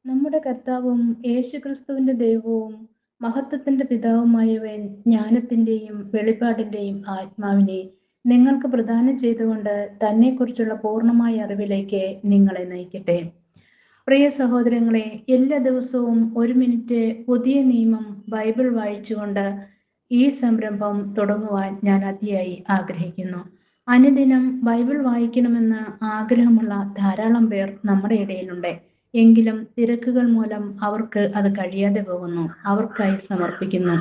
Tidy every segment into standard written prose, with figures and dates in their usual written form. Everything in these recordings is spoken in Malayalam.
നമ്മുടെ കർത്താവും യേശുക്രിസ്തുവിന്റെ ദൈവവും മഹത്വത്തിന്റെ പിതാവുമായവൻ ജ്ഞാനത്തിന്റെയും വെളിപ്പാടിന്റെയും ആത്മാവിനെ നിങ്ങൾക്ക് പ്രദാനം ചെയ്തുകൊണ്ട് തന്നെക്കുറിച്ചുള്ള പൂർണ്ണമായ അറിവിലേക്ക് നിങ്ങളെ നയിക്കട്ടെ. പ്രിയ സഹോദരങ്ങളെ, എല്ലാ ദിവസവും ഒരു മിനിറ്റ് പുതിയ നിയമം ബൈബിൾ വായിച്ചുകൊണ്ട് ഈ സംരംഭം തുടങ്ങുവാൻ ഞാൻ അതിയായി ആഗ്രഹിക്കുന്നു. അനുദിനം ബൈബിൾ വായിക്കണമെന്ന് ആഗ്രഹമുള്ള ധാരാളം പേർ നമ്മുടെ ഇടയിലുണ്ട്. എങ്കിലും തിരക്കുകൾ മൂലം അവർക്ക് അത് കഴിയാതെ പോകുന്നു. അവർക്കായി സമർപ്പിക്കുന്നു.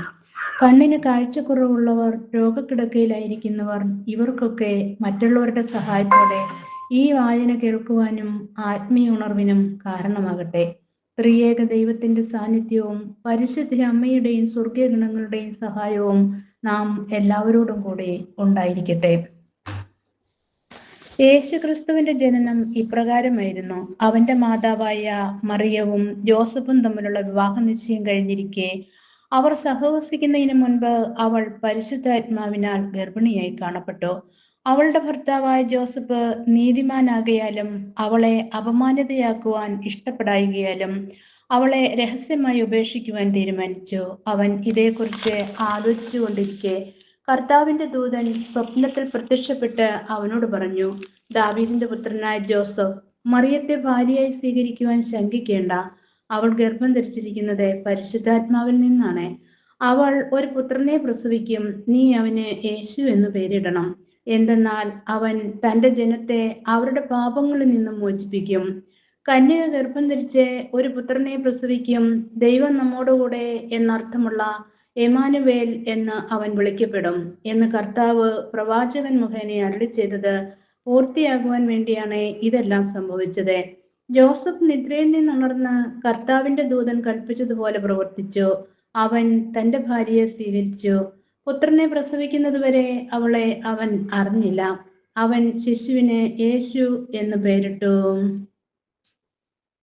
കണ്ണിന് കാഴ്ചക്കുറവുള്ളവർ, രോഗക്കിടക്കയിലായിരിക്കുന്നവർ, ഇവർക്കൊക്കെ മറ്റുള്ളവരുടെ സഹായത്തോടെ ഈ വായന കേൾക്കുവാനും ആത്മീയ ഉണർവിനും കാരണമാകട്ടെ. ത്രിയേക ദൈവത്തിന്റെ സാന്നിധ്യവും പരിശുദ്ധ അമ്മയുടെയും സ്വർഗീയ ഗണങ്ങളുടെയും സഹായവും നാം എല്ലാവരോടും കൂടി ഉണ്ടായിരിക്കട്ടെ. യേശുക്രിസ്തുവിന്റെ ജനനം ഇപ്രകാരമായിരുന്നു. അവന്റെ മാതാവായ മറിയവും ജോസഫും തമ്മിലുള്ള വിവാഹ നിശ്ചയം കഴിഞ്ഞിരിക്കെ അവർ സഹവസിക്കുന്നതിന് മുൻപ് അവൾ പരിശുദ്ധാത്മാവിനാൽ ഗർഭിണിയായി കാണപ്പെട്ടു. അവളുടെ ഭർത്താവായ ജോസഫ് നീതിമാനാകയാലും അവളെ അപമാനിതയാക്കുവാൻ ഇഷ്ടപ്പെടായികയാലും അവളെ രഹസ്യമായി ഉപേക്ഷിക്കുവാൻ തീരുമാനിച്ചു. അവൻ ഇതേക്കുറിച്ച് ആലോചിച്ചു കൊണ്ടിരിക്കെ കർത്താവിന്റെ ദൂതൻ സ്വപ്നത്തിൽ പ്രത്യക്ഷപ്പെട്ട് അവനോട് പറഞ്ഞു, ദാവീദിന്റെ പുത്രനായ ജോസഫ്, മറിയത്തെ ഭാര്യയായി സ്വീകരിക്കുവാൻ ശങ്കിക്കേണ്ട. അവൾ ഗർഭം ധരിച്ചിരിക്കുന്നത് പരിശുദ്ധാത്മാവിൽ നിന്നാണ്. അവൾ ഒരു പുത്രനെ പ്രസവിക്കും. നീ അവന് യേശു എന്ന് പേരിടണം. എന്തെന്നാൽ അവൻ തന്റെ ജനത്തെ അവരുടെ പാപങ്ങളിൽ നിന്നും മോചിപ്പിക്കും. കന്യക ഗർഭം ധരിച്ച് ഒരു പുത്രനെ പ്രസവിക്കും. ദൈവം നമ്മോടുകൂടെ എന്നർത്ഥമുള്ള എമാനുവേൽ എന്ന് അവൻ വിളിക്കപ്പെടും എന്ന് കർത്താവ് പ്രവാചകൻ മുഖേന അരുളി ചെയ്തത് പൂർത്തിയാകുവാൻ വേണ്ടിയാണ് ഇതെല്ലാം സംഭവിച്ചത്. ജോസഫ് നിദ്രയിൽ നിന്നുണർന്ന് കർത്താവിന്റെ ദൂതൻ കൽപ്പിച്ചതുപോലെ പ്രവർത്തിച്ചു. അവൻ തന്റെ ഭാര്യയെ സ്വീകരിച്ചു. പുത്രനെ പ്രസവിക്കുന്നത് വരെ അവളെ അവൻ അറിഞ്ഞില്ല. അവൻ ശിശുവിന് യേശു എന്ന് പേരിട്ടു.